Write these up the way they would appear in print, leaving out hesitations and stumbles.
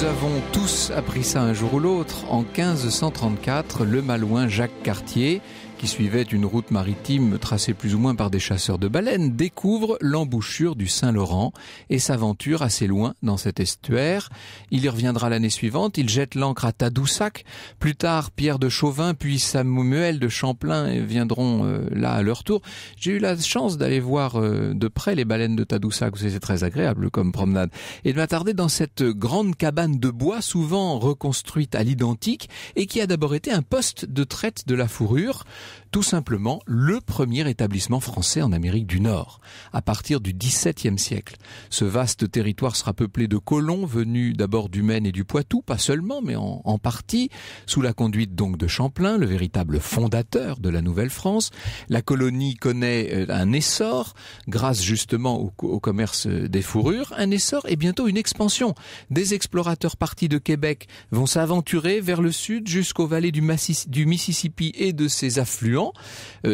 Nous avons tous appris ça un jour ou l'autre. En 1534, le malouin Jacques Cartier, qui suivait une route maritime tracée plus ou moins par des chasseurs de baleines, découvre l'embouchure du Saint-Laurent et s'aventure assez loin dans cet estuaire. Il y reviendra l'année suivante, il jette l'ancre à Tadoussac. Plus tard, Pierre de Chauvin puis Samuel de Champlain viendront là à leur tour. J'ai eu la chance d'aller voir de près les baleines de Tadoussac, c'est très agréable comme promenade, et de m'attarder dans cette grande cabane de bois souvent reconstruite à l'identique et qui a d'abord été un poste de traite de la fourrure. Tout simplement le premier établissement français en Amérique du Nord, à partir du XVIIe siècle. Ce vaste territoire sera peuplé de colons venus d'abord du Maine et du Poitou, pas seulement, mais en partie, sous la conduite donc de Champlain, le véritable fondateur de la Nouvelle-France. La colonie connaît un essor, grâce justement au commerce des fourrures, un essor et bientôt une expansion. Des explorateurs partis de Québec vont s'aventurer vers le sud jusqu'aux vallées du Mississippi et de ses affluents.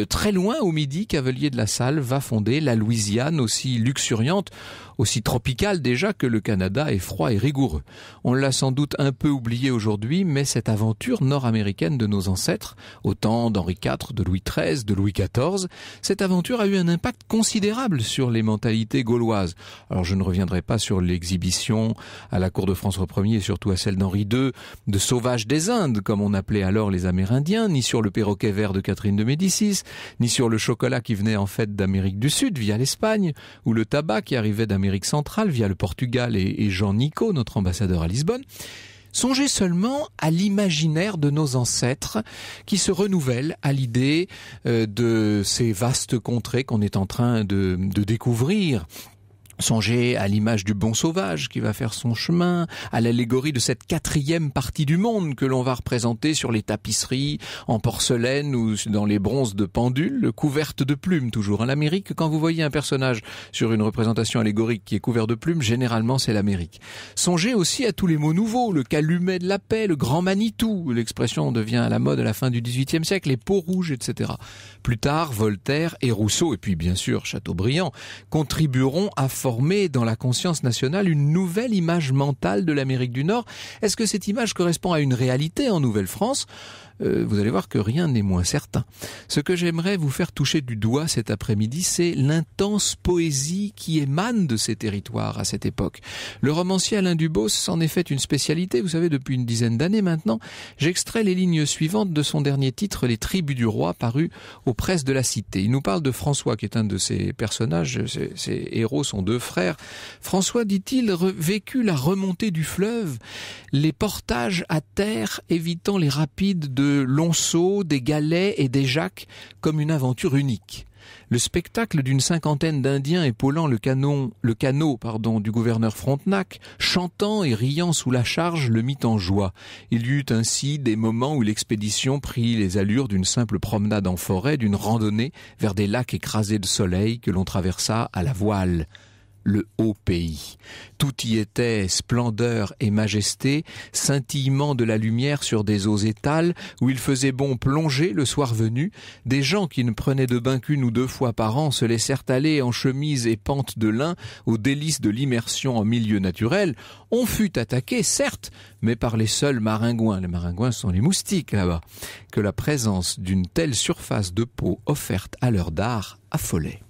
Très loin au midi, Cavelier de la Salle va fonder la Louisiane, aussi luxuriante, aussi tropicale déjà que le Canada est froid et rigoureux. On l'a sans doute un peu oublié aujourd'hui, mais cette aventure nord-américaine de nos ancêtres, au temps d'Henri IV, de Louis XIII, de Louis XIV, cette aventure a eu un impact considérable sur les mentalités gauloises. Alors je ne reviendrai pas sur l'exhibition à la cour de François Ier et surtout à celle d'Henri II de sauvages des Indes, comme on appelait alors les Amérindiens, ni sur le perroquet vert de Catherine de Médicis, ni sur le chocolat qui venait en fait d'Amérique du Sud via l'Espagne, ou le tabac qui arrivait d'Amérique centrale via le Portugal et Jean Nicot, notre ambassadeur à Lisbonne. Songez seulement à l'imaginaire de nos ancêtres qui se renouvelle à l'idée de ces vastes contrées qu'on est en train de découvrir. Songez à l'image du bon sauvage qui va faire son chemin, à l'allégorie de cette quatrième partie du monde que l'on va représenter sur les tapisseries en porcelaine ou dans les bronzes de pendules, couvertes de plumes toujours. En Amérique, quand vous voyez un personnage sur une représentation allégorique qui est couvert de plumes, généralement c'est l'Amérique. Songez aussi à tous les mots nouveaux, le calumet de la paix, le grand Manitou, l'expression devient à la mode à la fin du XVIIIe siècle, les peaux rouges, etc. Plus tard, Voltaire et Rousseau, et puis bien sûr Chateaubriand, contribueront à former dans la conscience nationale une nouvelle image mentale de l'Amérique du Nord. Est-ce que cette image correspond à une réalité en Nouvelle-France ? Vous allez voir que rien n'est moins certain. Ce que j'aimerais vous faire toucher du doigt cet après-midi, c'est l'intense poésie qui émane de ces territoires à cette époque. Le romancier Alain Dubos s'en est fait une spécialité, vous savez, depuis une dizaine d'années maintenant. J'extrais les lignes suivantes de son dernier titre, Les Tribus du Roi, paru aux Presses de la Cité. Il nous parle de François, qui est un de ses personnages, ses héros sont deux frères. François, dit-il, vécut la remontée du fleuve, les portages à terre, évitant les rapides de longs sauts, des galets et des jacques comme une aventure unique. Le spectacle d'une cinquantaine d'Indiens épaulant le canot du gouverneur Frontenac, chantant et riant sous la charge, le mit en joie. Il y eut ainsi des moments où l'expédition prit les allures d'une simple promenade en forêt, d'une randonnée vers des lacs écrasés de soleil que l'on traversa à la voile. Le haut pays. Tout y était splendeur et majesté, scintillement de la lumière sur des eaux étales, où il faisait bon plonger le soir venu. Des gens qui ne prenaient de bain qu'une ou deux fois par an se laissèrent aller en chemise et pente de lin aux délices de l'immersion en milieu naturel. On fut attaqué, certes, mais par les seuls maringouins. Les maringouins sont les moustiques là-bas. Que la présence d'une telle surface de peau offerte à leur dard affolait.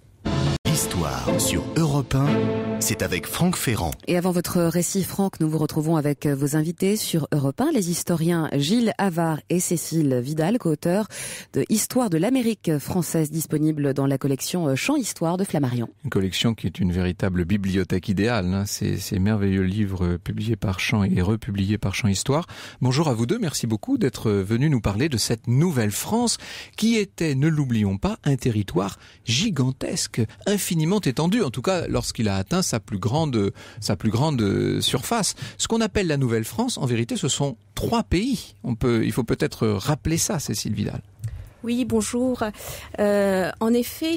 Histoire sur Europe 1, c'est avec Franck Ferrand. Et avant votre récit, Franck, nous vous retrouvons avec vos invités sur Europe 1, les historiens Gilles Havard et Cécile Vidal, co-auteurs de Histoire de l'Amérique française, disponible dans la collection Champs Histoire de Flammarion. Une collection qui est une véritable bibliothèque idéale, ces merveilleux livres publiés par Champs et republiés par Champs Histoire. Bonjour à vous deux, merci beaucoup d'être venus nous parler de cette nouvelle France qui était, ne l'oublions pas, un territoire gigantesque, infiniment étendu, en tout cas lorsqu'il a atteint sa plus grande surface. Ce qu'on appelle la Nouvelle-France, en vérité, ce sont 3 pays. Il faut peut-être rappeler ça, Cécile Vidal. Oui, bonjour. En effet,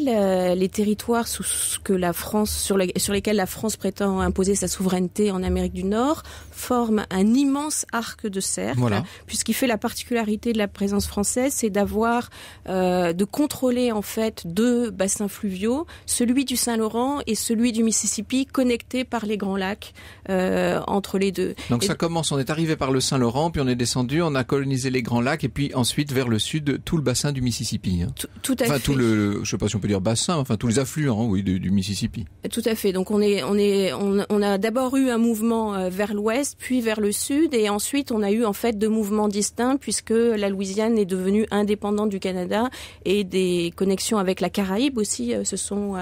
les territoires sur lesquels la France prétend imposer sa souveraineté en Amérique du Nord forment un immense arc de cercle, puisqu'il fait la particularité de la présence française, c'est de contrôler en fait deux bassins fluviaux, celui du Saint-Laurent et celui du Mississippi, connectés par les Grands Lacs entre les deux. Donc ça commence, on est arrivé par le Saint-Laurent, puis on est descendu, on a colonisé les Grands Lacs, et puis ensuite vers le sud, tout le bassin du Mississippi. Tout à fait. Tout je sais pas si on peut dire bassin, enfin tous les affluents, oui, du Mississippi. Tout à fait. Donc on a d'abord eu un mouvement vers l'ouest, puis vers le sud, et ensuite on a eu en fait deux mouvements distincts puisque la Louisiane est devenue indépendante du Canada et des connexions avec la Caraïbe aussi se sont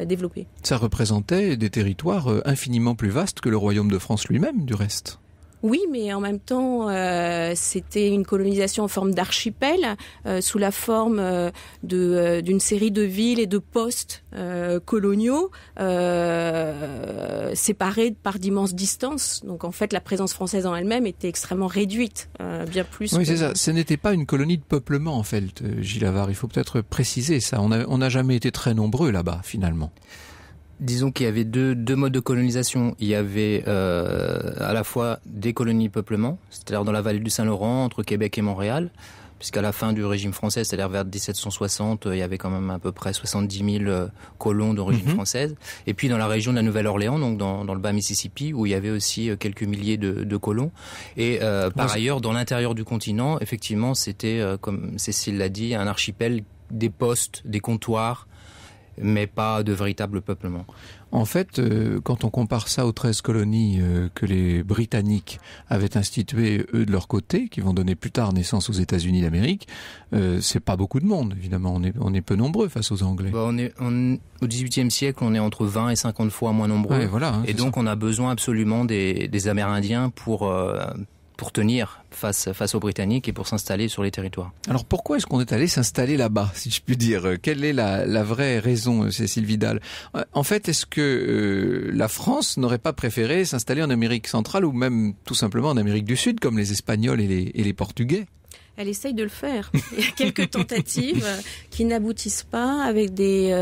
développées. Ça représentait des territoires infiniment plus vastes que le Royaume de France lui-même, du reste. Oui, mais en même temps, c'était une colonisation en forme d'archipel, sous la forme d'une série de villes et de postes coloniaux, séparés par d'immenses distances. Donc en fait, la présence française en elle-même était extrêmement réduite, bien plus. Oui, c'est ça. Ce n'était pas une colonie de peuplement, en fait, Gilles Havard. Il faut peut-être préciser ça. On n'a jamais été très nombreux là-bas, finalement. Disons qu'il y avait deux modes de colonisation. Il y avait à la fois des colonies peuplement, c'est-à-dire dans la vallée du Saint-Laurent, entre Québec et Montréal, puisqu'à la fin du régime français, c'est-à-dire vers 1760, il y avait quand même à peu près 70 000 colons d'origine française. Et puis dans la région de la Nouvelle-Orléans, donc dans le bas Mississippi, où il y avait aussi quelques milliers de colons. Et par ailleurs, dans l'intérieur du continent, effectivement, c'était, comme Cécile l'a dit, un archipel, des postes, des comptoirs, mais pas de véritable peuplement. En fait, quand on compare ça aux 13 colonies que les Britanniques avaient instituées, eux, de leur côté, qui vont donner plus tard naissance aux États-Unis d'Amérique, c'est pas beaucoup de monde, évidemment. On est peu nombreux face aux Anglais. Au XVIIIe siècle, on est entre 20 et 50 fois moins nombreux. Ouais, voilà, et donc, on a besoin absolument des Amérindiens pour tenir face aux Britanniques et pour s'installer sur les territoires. Alors pourquoi est-ce qu'on est allé s'installer là-bas, si je puis dire? Quelle est la vraie raison, Cécile Vidal? En fait, est-ce que la France n'aurait pas préféré s'installer en Amérique centrale ou même tout simplement en Amérique du Sud, comme les Espagnols et les Portugais? Elle essaye de le faire. Il y a quelques tentatives qui n'aboutissent pas, avec des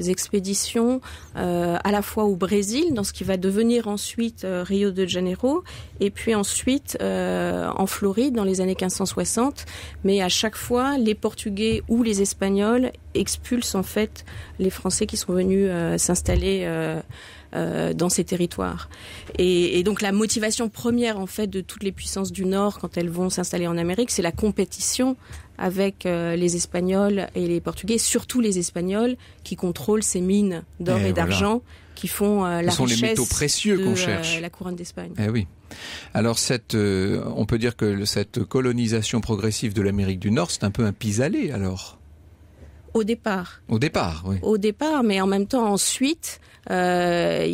expéditions à la fois au Brésil, dans ce qui va devenir ensuite Rio de Janeiro, et puis ensuite en Floride dans les années 1560. Mais à chaque fois, les Portugais ou les Espagnols expulsent en fait les Français qui sont venus s'installer dans ces territoires. Et donc la motivation première en fait de toutes les puissances du Nord quand elles vont s'installer en Amérique, c'est la compétition avec les Espagnols et les Portugais, surtout les Espagnols qui contrôlent ces mines d'or et d'argent qui font la richesse les métaux précieux qu'on cherche. La couronne d'Espagne. Eh oui. Alors on peut dire que cette colonisation progressive de l'Amérique du Nord, c'est un peu un pis-aller alors. Au départ, oui. Au départ, mais en même temps, ensuite, il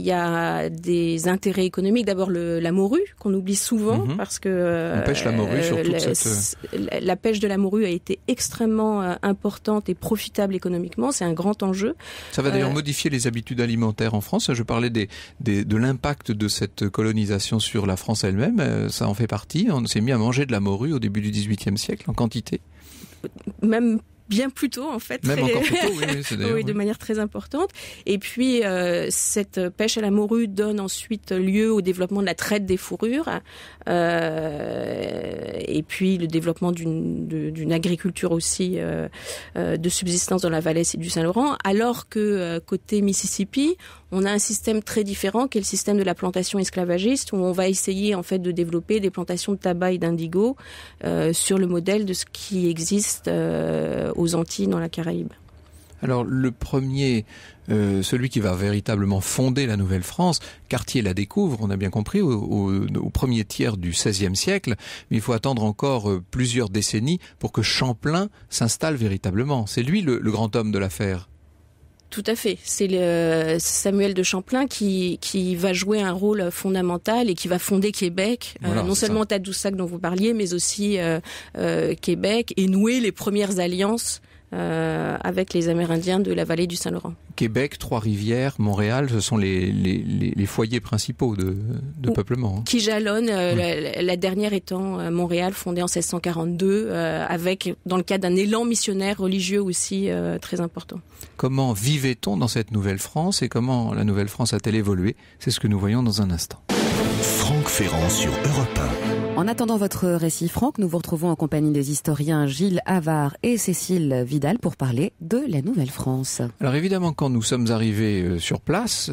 y a des intérêts économiques. D'abord, la morue, qu'on oublie souvent, parce que on pêche la morue sur toute cette... La pêche de la morue a été extrêmement importante et profitable économiquement. C'est un grand enjeu. Ça va d'ailleurs modifier les habitudes alimentaires en France. Je parlais de l'impact de cette colonisation sur la France elle-même. Ça en fait partie. On s'est mis à manger de la morue au début du XVIIIe siècle en quantité. Même bien plus tôt, en fait. Même encore plus tôt, oui. C'est oui, de manière très importante. Et puis, cette pêche à la morue donne ensuite lieu au développement de la traite des fourrures, et puis le développement d'une agriculture aussi de subsistance dans la vallée du Saint-Laurent, alors que côté Mississippi, on a un système très différent qui est le système de la plantation esclavagiste, où on va essayer en fait de développer des plantations de tabac et d'indigo sur le modèle de ce qui existe aux Antilles dans la Caraïbe. Alors le premier, celui qui va véritablement fonder la Nouvelle-France, Cartier la découvre, on a bien compris, au premier tiers du XVIe siècle, mais il faut attendre encore plusieurs décennies pour que Champlain s'installe véritablement. C'est lui le grand homme de l'affaire. Tout à fait. C'est Samuel de Champlain qui va jouer un rôle fondamental et qui va fonder Québec, voilà, non seulement Tadoussac dont vous parliez, mais aussi Québec, et nouer les premières alliances avec les Amérindiens de la vallée du Saint-Laurent. Québec, Trois-Rivières, Montréal, ce sont les foyers principaux de peuplement. Qui jalonnent, la dernière étant Montréal, fondée en 1642, avec, dans le cadre d'un élan missionnaire religieux aussi très important. Comment vivait-on dans cette Nouvelle-France et comment la Nouvelle-France a-t-elle évolué? C'est ce que nous voyons dans un instant. Franck Ferrand sur Europe 1. En attendant votre récit, Franck, nous vous retrouvons en compagnie des historiens Gilles Havard et Cécile Vidal pour parler de la Nouvelle-France. Alors évidemment, quand nous sommes arrivés sur place,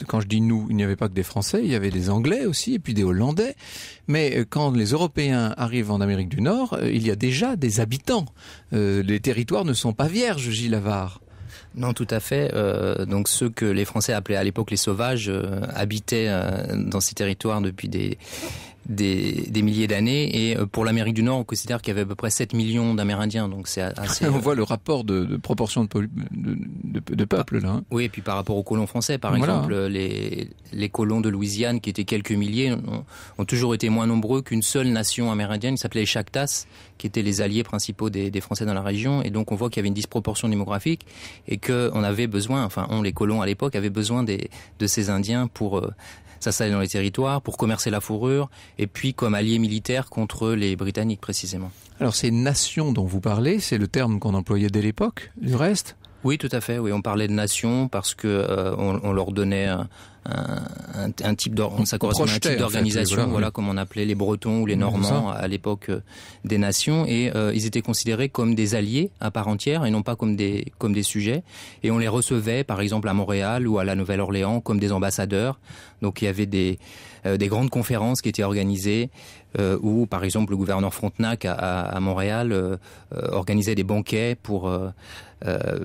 quand je dis nous, il n'y avait pas que des Français, il y avait des Anglais aussi et puis des Hollandais. Mais quand les Européens arrivent en Amérique du Nord, il y a déjà des habitants. Les territoires ne sont pas vierges, Gilles Havard. Non, tout à fait. Donc ceux que les Français appelaient à l'époque les sauvages habitaient dans ces territoires depuis des milliers d'années. Et pour l'Amérique du Nord, on considère qu'il y avait à peu près 7 millions d'Amérindiens. Donc c'est assez. On voit le rapport de proportion de peuple là. Hein. Oui, et puis par rapport aux colons français, par exemple, les colons de Louisiane, qui étaient quelques milliers, ont toujours été moins nombreux qu'une seule nation amérindienne, qui s'appelait les Chactas, qui étaient les alliés principaux des Français dans la région. Et donc on voit qu'il y avait une disproportion démographique et qu'on avait besoin, les colons à l'époque avaient besoin de ces Indiens pour s'installer dans les territoires, pour commercer la fourrure, et puis comme alliés militaires contre les Britanniques précisément. Alors ces nations dont vous parlez, c'est le terme qu'on employait dès l'époque, du reste ? Oui, tout à fait. Oui, on parlait de nations parce que on leur donnait un type ça correspond à un type d'organisation, en fait, voilà, comme on appelait les Bretons ou les Normands à l'époque des nations, et ils étaient considérés comme des alliés à part entière et non pas comme des sujets. Et on les recevait, par exemple à Montréal ou à la Nouvelle-Orléans, comme des ambassadeurs. Donc il y avait des grandes conférences qui étaient organisées où, par exemple, le gouverneur Frontenac à Montréal organisait des banquets pour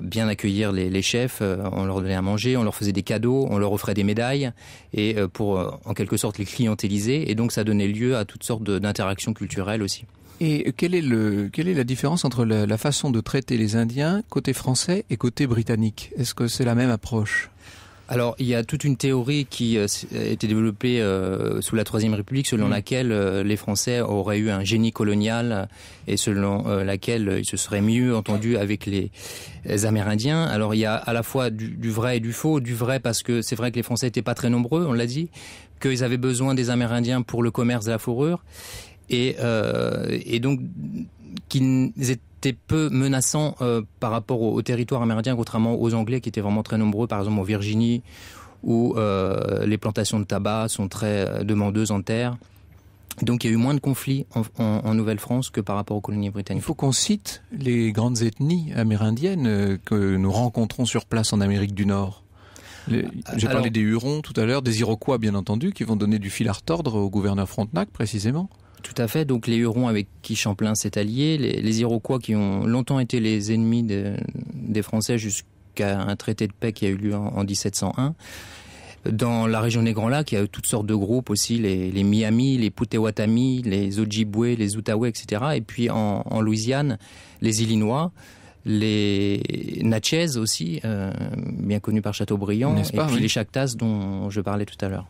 bien accueillir les chefs. On leur donnait à manger, on leur faisait des cadeaux, on leur offrait des médailles et pour en quelque sorte les clientéliser. Et donc ça donnait lieu à toutes sortes d'interactions culturelles aussi. Et quelle est la différence entre la façon de traiter les Indiens côté français et côté britannique? Est-ce que c'est la même approche? Alors, il y a toute une théorie qui a été développée sous la Troisième République, selon laquelle les Français auraient eu un génie colonial et selon laquelle ils se seraient mieux entendus avec les Amérindiens. Alors, il y a à la fois du vrai et du faux. Du vrai parce que c'est vrai que les Français n'étaient pas très nombreux, on l'a dit, qu'ils avaient besoin des Amérindiens pour le commerce de la fourrure et donc qu'ils étaient peu menaçants par rapport au territoire amérindien, contrairement aux Anglais qui étaient vraiment très nombreux, par exemple en Virginie, où les plantations de tabac sont très demandeuses en terre. Donc il y a eu moins de conflits en Nouvelle-France que par rapport aux colonies britanniques. Il faut qu'on cite les grandes ethnies amérindiennes que nous rencontrons sur place en Amérique du Nord. J'ai parlé des Hurons tout à l'heure, des Iroquois bien entendu, qui vont donner du fil à retordre au gouverneur Frontenac précisément. Tout à fait. Donc les Hurons avec qui Champlain s'est allié, les Iroquois qui ont longtemps été les ennemis des Français jusqu'à un traité de paix qui a eu lieu en 1701. Dans la région des Grands Lacs, il y a eu toutes sortes de groupes aussi, les Miamis, les Potawatomi, les Ojibwe, les Outaouais, etc. Et puis en Louisiane, les Illinois, les Natchez aussi, bien connus par Chateaubriand, et puis les Chactas dont je parlais tout à l'heure.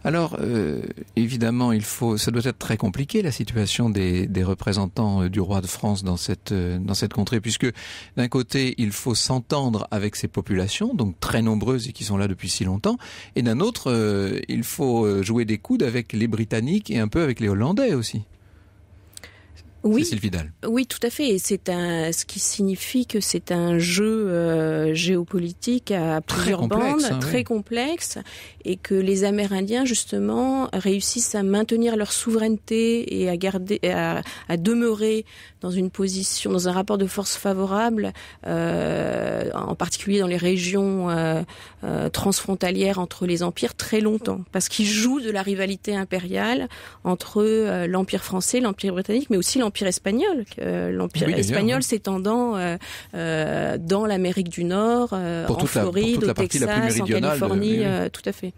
Alors, évidemment, ça doit être très compliqué la situation des représentants du roi de France dans cette contrée, puisque d'un côté, il faut s'entendre avec ces populations, donc très nombreuses et qui sont là depuis si longtemps, et d'un autre, il faut jouer des coudes avec les Britanniques et un peu avec les Hollandais aussi. Oui, Cécile Vidal. Oui, tout à fait. Et ce qui signifie que c'est un jeu géopolitique à plusieurs bandes, très complexe, et que les Amérindiens justement réussissent à maintenir leur souveraineté et à demeurer dans une position, dans un rapport de force favorable, en particulier dans les régions transfrontalières entre les empires très longtemps, parce qu'ils jouent de la rivalité impériale entre l'Empire français, l'Empire britannique, mais aussi l'Empire espagnol. L'Empire espagnol s'étendant dans l'Amérique du Nord, en Floride, au Texas, en Californie, tout à fait.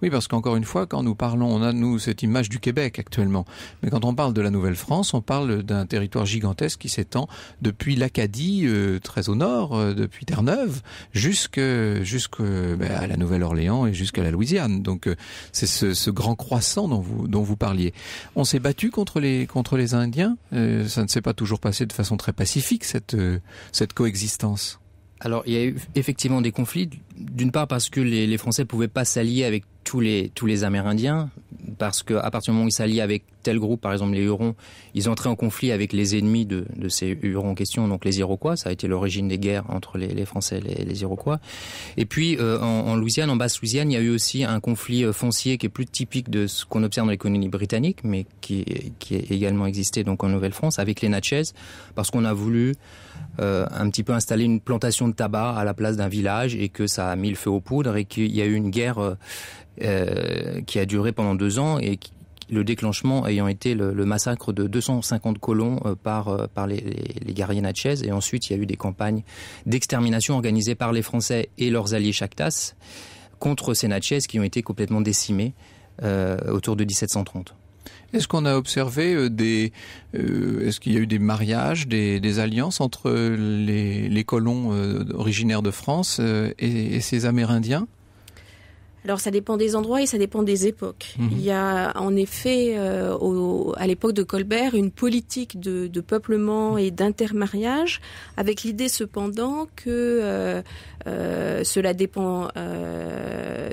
Oui, parce qu'encore une fois, quand nous parlons, on a nous cette image du Québec actuellement, mais quand on parle de la Nouvelle-France, on parle d'un territoire gigantesque qui s'étend depuis l'Acadie, très au nord, depuis Terre-Neuve, jusqu'à la Nouvelle-Orléans et jusqu'à la Louisiane. Donc c'est ce grand croissant dont vous parliez. On s'est battu contre les Indiens. Ça ne s'est pas toujours passé de façon très pacifique cette coexistence. Alors, il y a eu effectivement des conflits, d'une part parce que les Français ne pouvaient pas s'allier avec tous les Amérindiens, parce qu'à partir du moment où ils s'allient avec tel groupe, par exemple les Hurons, ils entraient en conflit avec les ennemis de ces Hurons en question, donc les Iroquois. Ça a été l'origine des guerres entre les Français et les Iroquois. Et puis, en Louisiane, en Basse-Louisiane, il y a eu aussi un conflit foncier qui est plus typique de ce qu'on observe dans les colonies britanniques, mais qui a également existé donc en Nouvelle-France, avec les Natchez, parce qu'on a voulu un petit peu installer une plantation de tabac à la place d'un village et que ça a mis le feu aux poudres et qu'il y a eu une guerre qui a duré pendant 2 ans et le déclenchement ayant été le massacre de 250 colons par les guerriers Natchez. Et ensuite, il y a eu des campagnes d'extermination organisées par les Français et leurs alliés Chactas contre ces Natchez qui ont été complètement décimés autour de 1730. Est-ce qu'on a observé est-ce qu'il y a eu des mariages, des alliances entre les colons originaires de France et ces Amérindiens ? Alors ça dépend des endroits et ça dépend des époques. Il y a en effet à l'époque de Colbert une politique de peuplement et d'intermariage, avec l'idée cependant que cela dépend,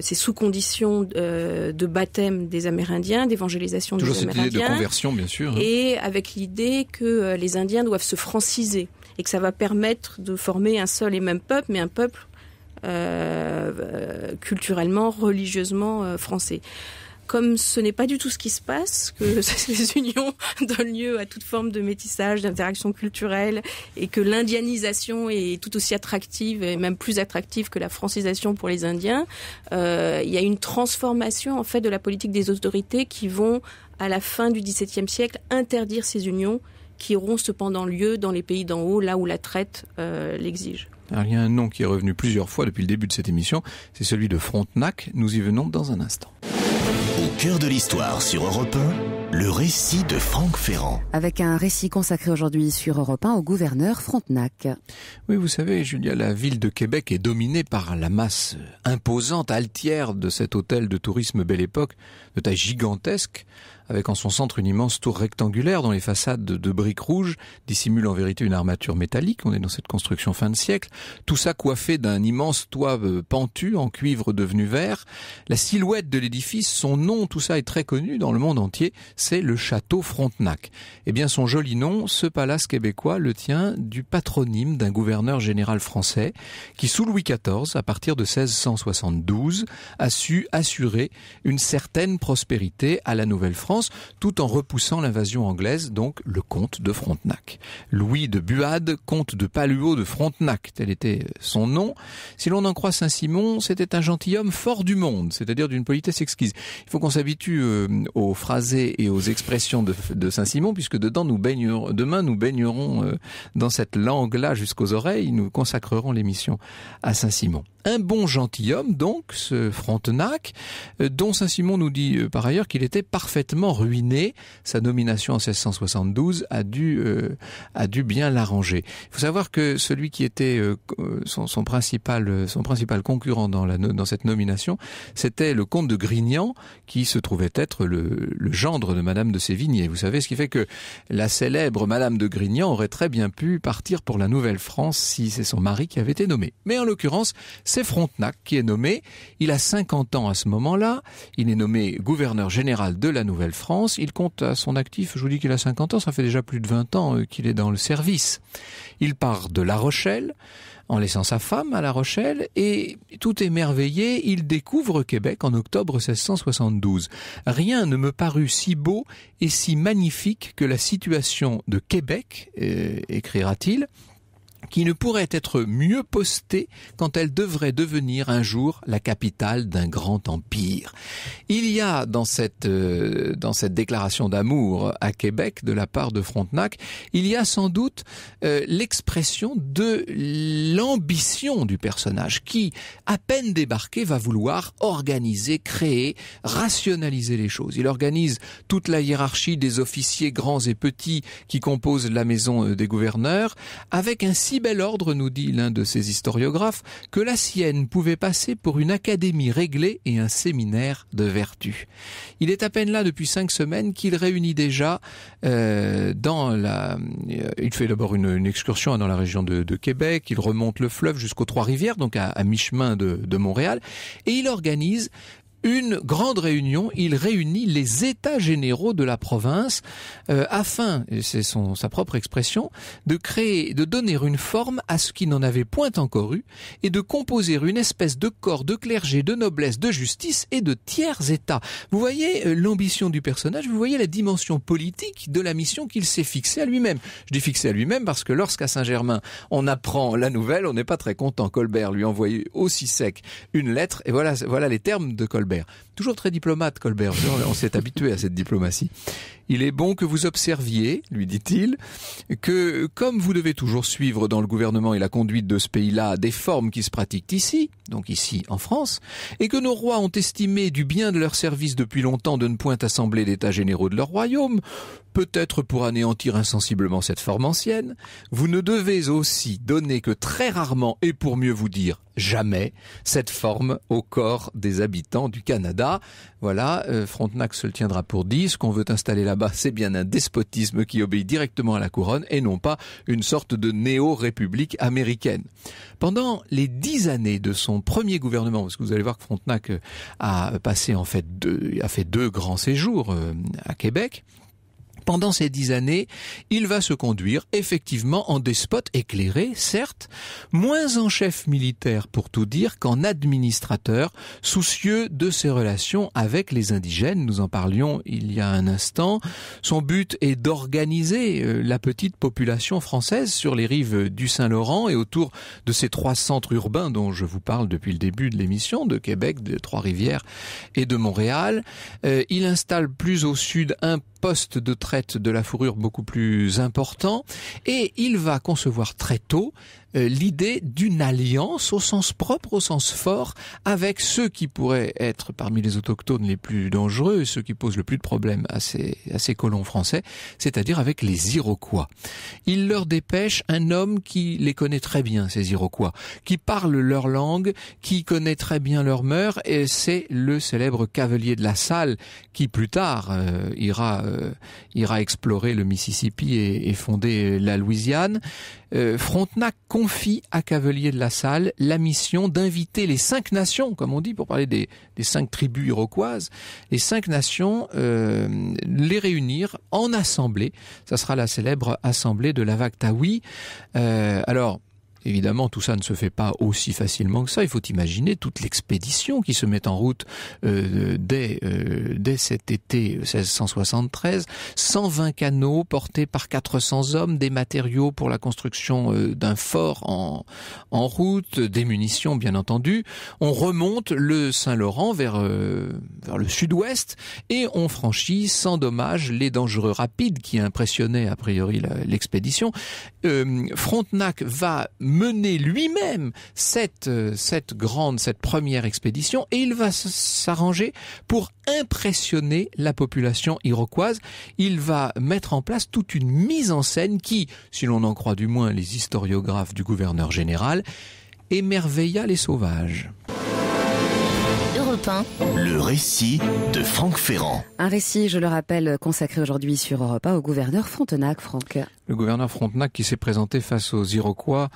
c'est sous condition de baptême des Amérindiens, d'évangélisation des Amérindiens. Toujours cette idée de conversion, bien sûr. Et avec l'idée que les Indiens doivent se franciser et que ça va permettre de former un seul et même peuple, mais un peuple culturellement, religieusement français. Comme ce n'est pas du tout ce qui se passe, que ces unions donnent lieu à toute forme de métissage, d'interaction culturelle, et que l'indianisation est tout aussi attractive, et même plus attractive que la francisation pour les Indiens, il y a une transformation en fait de la politique des autorités qui vont, à la fin du XVIIe siècle, interdire ces unions qui auront cependant lieu dans les pays d'en haut, là où la traite l'exige. Alors, il y a un nom qui est revenu plusieurs fois depuis le début de cette émission, c'est celui de Frontenac. Nous y venons dans un instant. Au cœur de l'histoire sur Europe 1, le récit de Franck Ferrand. Avec un récit consacré aujourd'hui sur Europe 1 au gouverneur Frontenac. Oui, vous savez, Julia, la ville de Québec est dominée par la masse imposante, altière de cet hôtel de tourisme Belle Époque, de taille gigantesque, avec en son centre une immense tour rectangulaire dont les façades de briques rouges dissimulent en vérité une armature métallique. On est dans cette construction fin de siècle. Tout ça coiffé d'un immense toit pentu en cuivre devenu vert. La silhouette de l'édifice, son nom, tout ça est très connu dans le monde entier. C'est le château Frontenac. Eh bien, son joli nom, ce palace québécois, le tient du patronyme d'un gouverneur général français qui, sous Louis XIV, à partir de 1672, a su assurer une certaine prospérité à la Nouvelle-France, tout en repoussant l'invasion anglaise, donc le comte de Frontenac. Louis de Buade, comte de Paluau de Frontenac, tel était son nom. Si l'on en croit Saint-Simon, c'était un gentilhomme fort du monde, c'est-à-dire d'une politesse exquise. Il faut qu'on s'habitue aux phrasés et aux expressions de Saint-Simon, puisque demain nous baignerons dans cette langue-là jusqu'aux oreilles, nous consacrerons l'émission à Saint-Simon. Un bon gentilhomme, donc, ce Frontenac, dont Saint-Simon nous dit par ailleurs qu'il était parfaitement ruiné. Sa nomination en 1672 a dû bien l'arranger. Il faut savoir que celui qui était son principal concurrent dans cette nomination, c'était le comte de Grignan, qui se trouvait être le gendre de Madame de Sévigné. Vous savez, ce qui fait que la célèbre Madame de Grignan aurait très bien pu partir pour la Nouvelle-France si c'est son mari qui avait été nommé. Mais en l'occurrence, c'est Frontenac qui est nommé. Il a 50 ans à ce moment-là. Il est nommé gouverneur général de la Nouvelle-France. Il compte à son actif, je vous dis qu'il a 50 ans, ça fait déjà plus de 20 ans qu'il est dans le service. Il part de La Rochelle, en laissant sa femme à La Rochelle, et tout émerveillé, il découvre Québec en octobre 1672. Rien ne me parut si beau et si magnifique que la situation de Québec, écrira-t-il, qui ne pourrait être mieux postée quand elle devrait devenir un jour la capitale d'un grand empire. Il y a dans cette déclaration d'amour à Québec de la part de Frontenac, il y a sans doute l'expression de l'ambition du personnage qui, à peine débarqué, va vouloir organiser, créer, rationaliser les choses. Il organise toute la hiérarchie des officiers grands et petits qui composent la maison des gouverneurs, avec un si bel ordre, nous dit l'un de ses historiographes, que la sienne pouvait passer pour une académie réglée et un séminaire de vertu. Il est à peine là depuis 5 semaines qu'il réunit déjà il fait d'abord une excursion dans la région de Québec, il remonte le fleuve jusqu'aux Trois-Rivières, donc à mi-chemin de Montréal, et il organise une grande réunion. Il réunit les états généraux de la province afin, et c'est sa propre expression, de donner une forme à ce qui n'en avait point encore eu et de composer une espèce de corps de clergé, de noblesse, de justice et de tiers états. Vous voyez l'ambition du personnage, vous voyez la dimension politique de la mission qu'il s'est fixée à lui-même. Je dis fixée à lui-même parce que lorsqu'à Saint-Germain on apprend la nouvelle, on n'est pas très content. Colbert lui envoyait aussi sec une lettre et voilà les termes de Colbert. Toujours très diplomate, Colbert. On s'est habitué à cette diplomatie. Il est bon que vous observiez, lui dit-il, que comme vous devez toujours suivre dans le gouvernement et la conduite de ce pays-là des formes qui se pratiquent ici, donc ici en France, et que nos rois ont estimé du bien de leur service depuis longtemps de ne point assembler d'états généraux de leur royaume, peut-être pour anéantir insensiblement cette forme ancienne, vous ne devez aussi donner que très rarement, et pour mieux vous dire jamais, cette forme au corps des habitants du Canada. Voilà, Frontenac se le tiendra pour dit, ce qu'on veut installer là-bas, c'est bien un despotisme qui obéit directement à la couronne et non pas une sorte de néo-république américaine. Pendant les 10 années de son premier gouvernement, parce que vous allez voir que Frontenac a fait 2 grands séjours à Québec, pendant ces 10 années, il va se conduire effectivement en despote éclairé, certes, moins en chef militaire pour tout dire qu'en administrateur, soucieux de ses relations avec les indigènes. Nous en parlions il y a un instant. Son but est d'organiser la petite population française sur les rives du Saint-Laurent et autour de ces 3 centres urbains dont je vous parle depuis le début de l'émission, de Québec, de Trois-Rivières et de Montréal. Il installe plus au sud un poste de traite de la fourrure beaucoup plus important et il va concevoir très tôt l'idée d'une alliance au sens propre, au sens fort, avec ceux qui pourraient être parmi les autochtones les plus dangereux et ceux qui posent le plus de problèmes à ces colons français, c'est-à-dire avec les Iroquois. Il leur dépêche un homme qui les connaît très bien, ces Iroquois, qui parle leur langue, qui connaît très bien leurs mœurs, et c'est le célèbre Cavelier de la Salle qui plus tard ira explorer le Mississippi et fonder la Louisiane. Frontenac confie à Cavelier de la Salle la mission d'inviter les 5 nations, comme on dit pour parler des 5 tribus iroquoises, les 5 nations, les réunir en assemblée. Ça sera la célèbre assemblée de Lavactawi. Alors, évidemment, tout ça ne se fait pas aussi facilement que ça. Il faut imaginer toute l'expédition qui se met en route dès cet été 1673. 120 canots portés par 400 hommes, des matériaux pour la construction d'un fort en route, des munitions bien entendu. On remonte le Saint-Laurent vers le sud-ouest et on franchit sans dommage les dangereux rapides qui impressionnaient a priori l'expédition. Frontenac va mener lui-même cette première expédition et il va s'arranger pour impressionner la population iroquoise. Il va mettre en place toute une mise en scène qui, si l'on en croit du moins les historiographes du gouverneur général, émerveilla les sauvages. Europe 1, le récit de Franck Ferrand. Un récit, je le rappelle, consacré aujourd'hui sur Europe 1 au gouverneur Frontenac, Franck. Le gouverneur Frontenac qui s'est présenté face aux Iroquois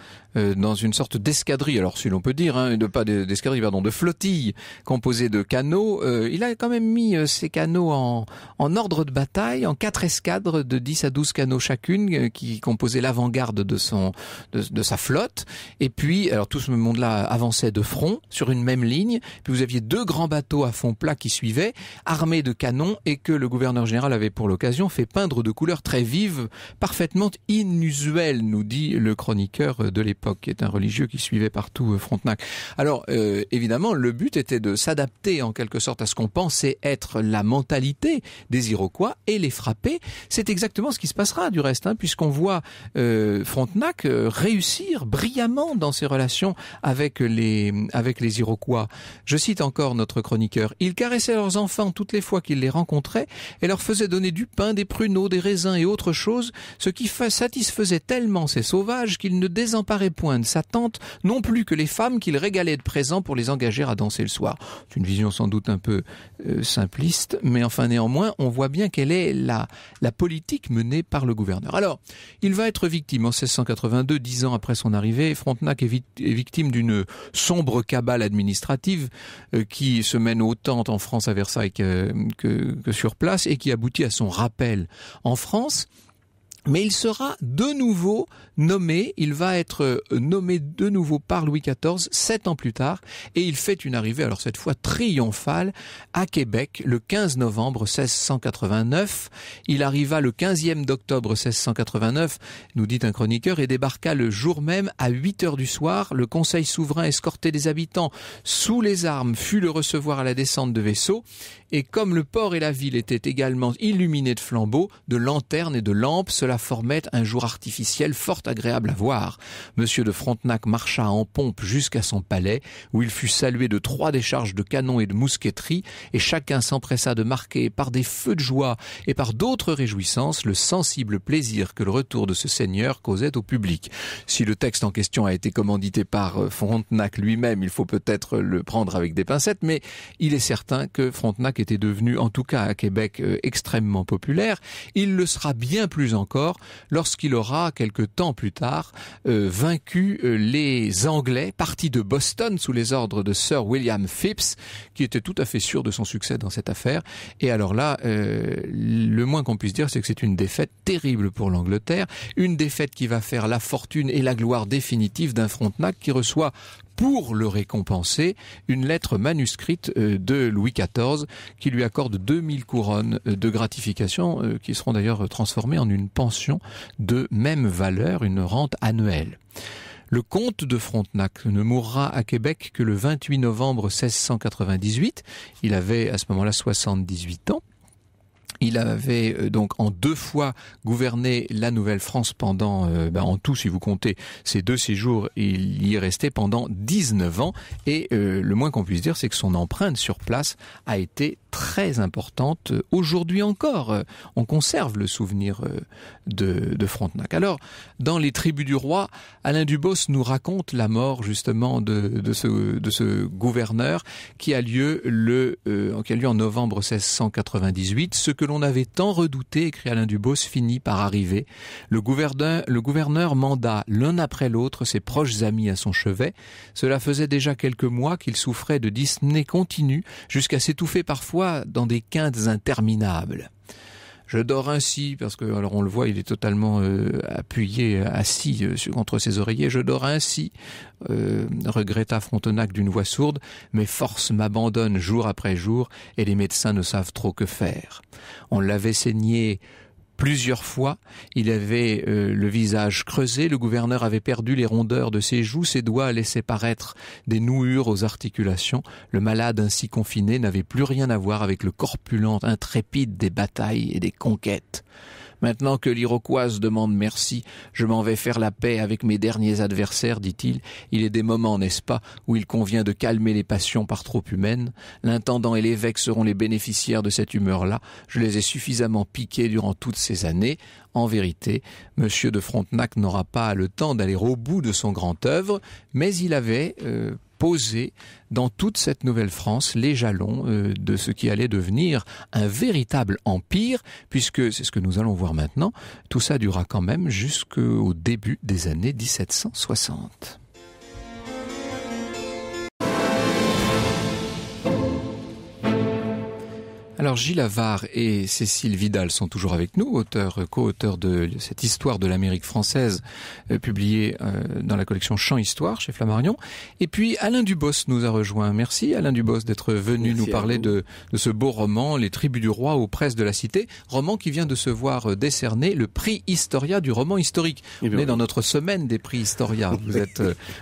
dans une sorte d'escadrille, alors si l'on peut dire, de flottille composée de canots. Il a quand même mis ces canots en ordre de bataille, en 4 escadres de 10 à 12 canots chacune qui composaient l'avant-garde de sa flotte. Et puis, alors tout ce monde-là avançait de front sur une même ligne. Puis vous aviez 2 grands bateaux à fond plat qui suivaient, armés de canons, et que le gouverneur général avait pour l'occasion fait peindre de couleurs très vives, parfaitement inusuelles, nous dit le chroniqueur de l'époque, qui est un religieux qui suivait partout Frontenac. Alors, évidemment, le but était de s'adapter en quelque sorte à ce qu'on pensait être la mentalité des Iroquois et les frapper. C'est exactement ce qui se passera du reste, puisqu'on voit Frontenac réussir brillamment dans ses relations avec les Iroquois. Je cite encore notre chroniqueur. Ils caressaient leurs enfants toutes les fois qu'ils les rencontraient et leur faisaient donner du pain, des pruneaux, des raisins et autres choses, ce qui satisfaisait tellement ces sauvages qu'ils ne désemparaient point de sa tante, non plus que les femmes qu'il régalait de présents pour les engager à danser le soir. C'est une vision sans doute un peu simpliste, mais enfin néanmoins, on voit bien quelle est la politique menée par le gouverneur. Alors, il va être victime en 1682, 10 ans après son arrivée. Frontenac est victime d'une sombre cabale administrative qui se mène autant en France à Versailles que sur place et qui aboutit à son rappel en France. Mais il sera de nouveau nommé, il va être nommé de nouveau par Louis XIV 7 ans plus tard, et il fait une arrivée, alors cette fois triomphale, à Québec le 15 novembre 1689. Il arriva le 15e d'octobre 1689, nous dit un chroniqueur, et débarqua le jour même à 8 heures du soir. Le conseil souverain escorté des habitants sous les armes fut le recevoir à la descente de vaisseaux, et comme le port et la ville étaient également illuminés de flambeaux, de lanternes et de lampes, cela formait un jour artificiel fort agréable à voir. Monsieur de Frontenac marcha en pompe jusqu'à son palais, où il fut salué de 3 décharges de canons et de mousqueterie, et chacun s'empressa de marquer par des feux de joie et par d'autres réjouissances le sensible plaisir que le retour de ce seigneur causait au public. Si le texte en question a été commandité par Frontenac lui-même, il faut peut-être le prendre avec des pincettes, mais il est certain que Frontenac était devenu, en tout cas à Québec, extrêmement populaire. Il le sera bien plus encore lorsqu'il aura, quelque temps plus tard, vaincu les Anglais, partis de Boston sous les ordres de Sir William Phipps, qui était tout à fait sûr de son succès dans cette affaire. Et alors là, le moins qu'on puisse dire, c'est que c'est une défaite terrible pour l'Angleterre, une défaite qui va faire la fortune et la gloire définitive d'un Frontenac qui reçoit, pour le récompenser, une lettre manuscrite de Louis XIV qui lui accorde 2000 couronnes de gratification qui seront d'ailleurs transformées en une pension de même valeur, une rente annuelle. Le comte de Frontenac ne mourra à Québec que le 28 novembre 1698. Il avait à ce moment-là 78 ans. Il avait donc en 2 fois gouverné la Nouvelle-France pendant, en tout si vous comptez ces 2 séjours, il y est resté pendant 19 ans et le moins qu'on puisse dire c'est que son empreinte sur place a été très importante. Aujourd'hui encore, on conserve le souvenir de Frontenac. Alors, dans Les Tribus du Roi, Alain Dubos nous raconte la mort justement de ce gouverneur qui a lieu en novembre 1698. Ce que l'on avait tant redouté, écrit Alain Dubos, finit par arriver. Le gouverneur manda l'un après l'autre ses proches amis à son chevet. Cela faisait déjà quelques mois qu'il souffrait de dyspnée continue, jusqu'à s'étouffer parfois dans des quintes interminables. Je dors ainsi, parce que, alors on le voit, il est totalement assis contre ses oreillers. Je dors ainsi, regretta Frontenac d'une voix sourde. Mes forces m'abandonnent jour après jour, et les médecins ne savent trop que faire. On l'avait saigné plusieurs fois, il avait le visage creusé, le gouverneur avait perdu les rondeurs de ses joues, ses doigts laissaient paraître des nouures aux articulations. Le malade ainsi confiné n'avait plus rien à voir avec le corpulent intrépide des batailles et des conquêtes. Maintenant que l'Iroquoise demande merci, je m'en vais faire la paix avec mes derniers adversaires, dit-il. Il est des moments, n'est-ce pas, où il convient de calmer les passions par trop humaines. L'intendant et l'évêque seront les bénéficiaires de cette humeur-là. Je les ai suffisamment piqués durant toutes ces années. En vérité, Monsieur de Frontenac n'aura pas le temps d'aller au bout de son grand œuvre, mais il avait poser dans toute cette Nouvelle-France les jalons de ce qui allait devenir un véritable empire, puisque c'est ce que nous allons voir maintenant, tout ça durera quand même jusqu'au début des années 1760. Alors Gilles Havard et Cécile Vidal sont toujours avec nous, co-auteurs de cette histoire de l'Amérique française publiée dans la collection Champ Histoire chez Flammarion. Et puis Alain Dubos nous a rejoint. Merci Alain Dubos d'être venu nous parler de ce beau roman, Les Tribus du Roi aux presses de la Cité, roman qui vient de se voir décerner le prix Historia du roman historique. On est dans notre semaine des prix Historia.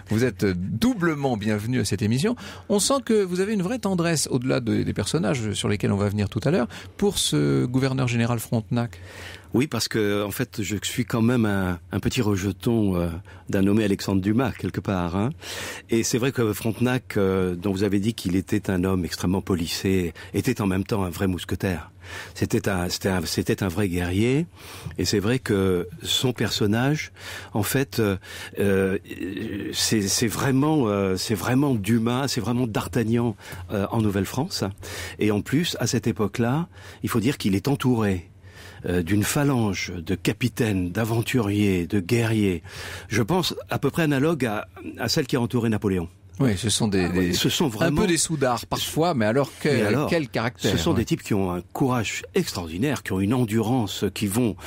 Vous êtes doublement bienvenu à cette émission. On sent que vous avez une vraie tendresse, au-delà des personnages sur lesquels on va venir tout à l'heure, pour ce gouverneur général Frontenac. Oui, parce que en fait, je suis quand même un petit rejeton d'un nommé Alexandre Dumas quelque part. Hein. Et c'est vrai que Frontenac, dont vous avez dit qu'il était un homme extrêmement policé, était en même temps un vrai mousquetaire. C'était un vrai guerrier. Et c'est vrai que son personnage, en fait, c'est vraiment Dumas, c'est vraiment D'Artagnan en Nouvelle-France. Et en plus, à cette époque-là, il faut dire qu'il est entouré d'une phalange de capitaines, d'aventuriers, de guerriers. Je pense à peu près analogue à celle qui a entouré Napoléon. Oui, ce sont vraiment un peu des soudards parfois, mais alors quel caractère. Ce sont des types qui ont un courage extraordinaire, qui ont une endurance, qui vont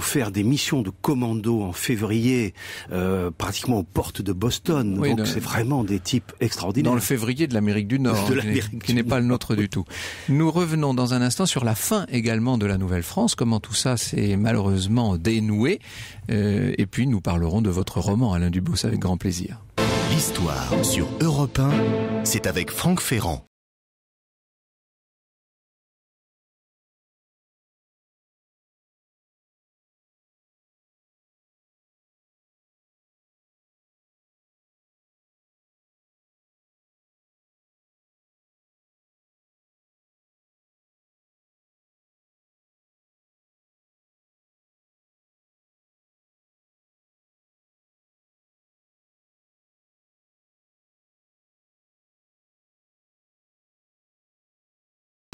faire des missions de commando en février, pratiquement aux portes de Boston. Oui, donc c'est vraiment des types extraordinaires. Dans le février de l'Amérique du Nord, qui n'est pas le nôtre du tout. Nous revenons dans un instant sur la fin également de la Nouvelle-France, comment tout ça s'est malheureusement dénoué, et puis nous parlerons de votre roman, Alain Dubos, avec grand plaisir. L'histoire sur Europe 1, c'est avec Franck Ferrand.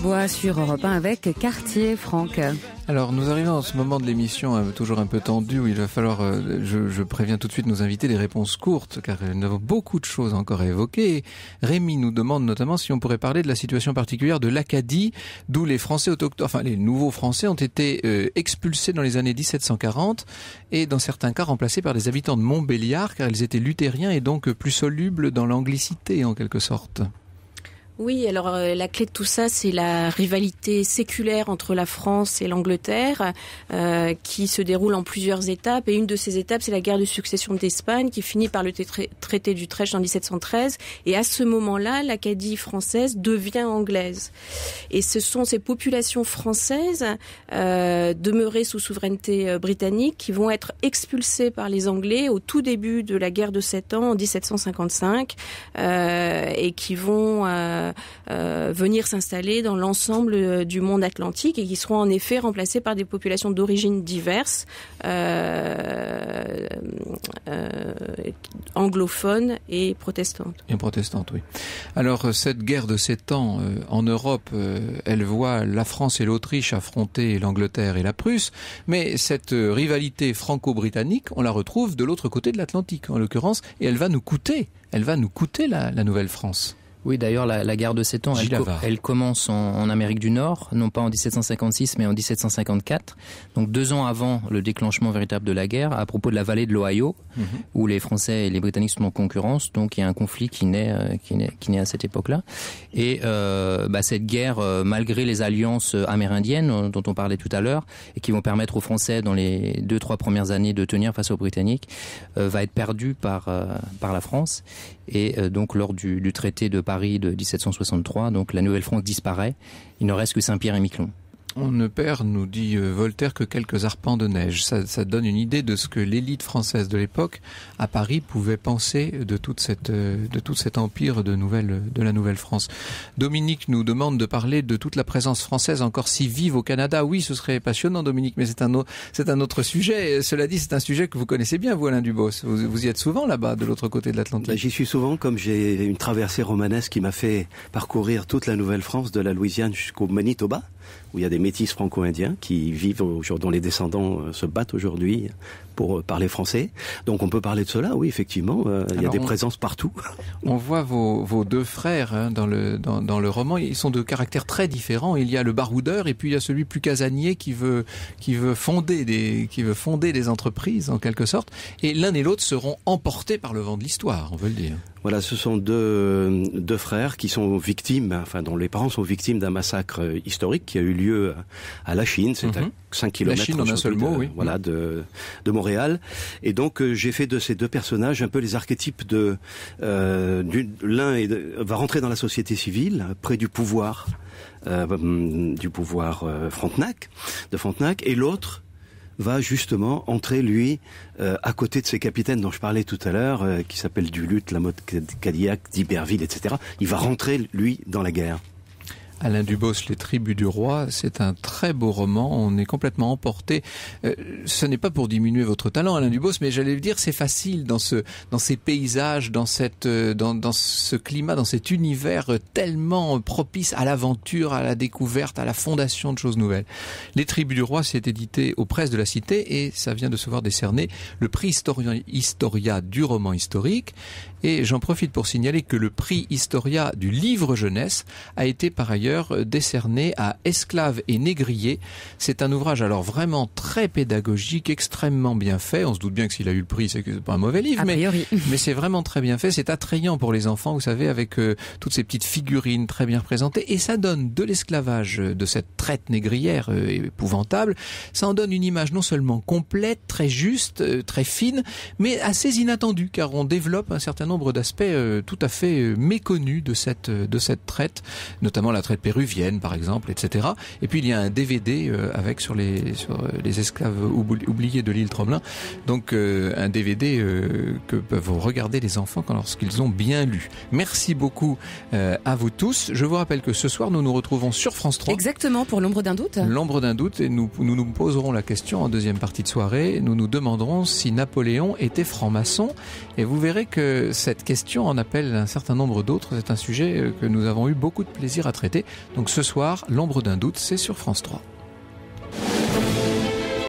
Bois sur Europe 1 avec Cartier, Franck. Alors nous arrivons en ce moment de l'émission toujours un peu tendu où il va falloir, je préviens tout de suite nos invités, des réponses courtes car nous avons beaucoup de choses encore à évoquer. Rémi nous demande notamment si on pourrait parler de la situation particulière de l'Acadie, d'où les Français autochtones, enfin les nouveaux Français ont été expulsés dans les années 1740 et dans certains cas remplacés par des habitants de Montbéliard car ils étaient luthériens et donc plus solubles dans l'anglicité en quelque sorte. Oui, alors la clé de tout ça, c'est la rivalité séculaire entre la France et l'Angleterre qui se déroule en plusieurs étapes. Et une de ces étapes, c'est la guerre de succession d'Espagne qui finit par le traité d'Utrecht en 1713. Et à ce moment-là, l'Acadie française devient anglaise. Et ce sont ces populations françaises demeurées sous souveraineté britannique qui vont être expulsées par les Anglais au tout début de la guerre de 7 ans en 1755 et qui vont venir s'installer dans l'ensemble du monde atlantique et qui seront en effet remplacés par des populations d'origines diverses, anglophones et protestantes. Et protestantes, oui. Alors cette guerre de 7 ans en Europe, elle voit la France et l'Autriche affronter l'Angleterre et la Prusse, mais cette rivalité franco-britannique, on la retrouve de l'autre côté de l'Atlantique en l'occurrence, et elle va nous coûter la Nouvelle-France. Oui, d'ailleurs, la guerre de 7 ans, elle commence en Amérique du Nord, non pas en 1756, mais en 1754. Donc 2 ans avant le déclenchement véritable de la guerre, à propos de la vallée de l'Ohio, où les Français et les Britanniques sont en concurrence. Donc il y a un conflit qui naît à cette époque-là. Et cette guerre, malgré les alliances amérindiennes dont on parlait tout à l'heure, et qui vont permettre aux Français dans les 2-3 premières années de tenir face aux Britanniques, va être perdue par la France. Et donc lors du traité de Paris de 1763, donc la Nouvelle-France disparaît. Il ne reste que Saint-Pierre et Miquelon. On ne perd, nous dit Voltaire, que quelques arpents de neige. Ça donne une idée de ce que l'élite française de l'époque, à Paris, pouvait penser de tout cet empire de la Nouvelle-France. Dominique nous demande de parler de toute la présence française encore si vive au Canada. Oui, ce serait passionnant, Dominique, mais c'est un autre sujet. Cela dit, c'est un sujet que vous connaissez bien, vous, Alain Dubos. Vous y êtes souvent là-bas, de l'autre côté de l'Atlantique. J'y suis souvent, comme j'ai une traversée romanesque qui m'a fait parcourir toute la Nouvelle-France, de la Louisiane jusqu'au Manitoba. où il y a des métis franco-indiens qui vivent dont les descendants se battent aujourd'hui pour parler français. Donc on peut parler de cela, oui, effectivement. Il y a des présences partout. On voit vos deux frères dans le roman. Ils sont de caractères très différents. Il y a le baroudeur et puis il y a celui plus casanier qui veut fonder des entreprises en quelque sorte. Et l'un et l'autre seront emportés par le vent de l'histoire, on veut le dire. Voilà, ce sont deux frères qui sont victimes, enfin dont les parents sont victimes d'un massacre historique qui a eu lieu à La Chine, c'est à 5 km La Chine en un seul mot, oui. Voilà, de Montréal. Et donc j'ai fait de ces deux personnages un peu les archétypes de l'un va rentrer dans la société civile, près du pouvoir Frontenac, et l'autre va justement entrer, lui, à côté de ces capitaines dont je parlais tout à l'heure, qui s'appellent Duluth, Lamotte Cadillac, d'Iberville, etc. Il va rentrer, lui, dans la guerre. Alain Dubos, Les Tribus du Roi, c'est un très beau roman, on est complètement emporté. Ce n'est pas pour diminuer votre talent, Alain Dubos, mais j'allais le dire, c'est facile dans ces paysages, dans ce climat, dans cet univers tellement propice à l'aventure, à la découverte, à la fondation de choses nouvelles. Les Tribus du Roi, c'est édité aux Presses de la Cité et ça vient de se voir décerner le prix Historia du roman historique. Et j'en profite pour signaler que le prix Historia du livre jeunesse a été par ailleurs décerné à Esclaves et Négriers. C'est un ouvrage alors vraiment très pédagogique, extrêmement bien fait. On se doute bien que s'il a eu le prix, c'est que c'est pas un mauvais livre, mais c'est vraiment très bien fait. C'est attrayant pour les enfants, vous savez, avec toutes ces petites figurines très bien représentées. Et ça donne de l'esclavage, de cette traite négrière épouvantable. Ça en donne une image non seulement complète, très juste, très fine, mais assez inattendue, car on développe un certain nombre d'aspects tout à fait méconnus de cette traite, notamment la traite péruvienne par exemple, etc. Et puis il y a un DVD avec sur les esclaves oubliés de l'île Tromelin, donc un DVD que peuvent regarder les enfants lorsqu'ils ont bien lu. Merci beaucoup à vous tous. Je vous rappelle que ce soir nous nous retrouvons sur France 3. Exactement, pour l'ombre d'un doute. L'ombre d'un doute, et nous nous poserons la question en deuxième partie de soirée. Nous nous demanderons si Napoléon était franc-maçon, et vous verrez que cette question en appelle un certain nombre d'autres. C'est un sujet que nous avons eu beaucoup de plaisir à traiter. Donc ce soir, l'ombre d'un doute, c'est sur France 3.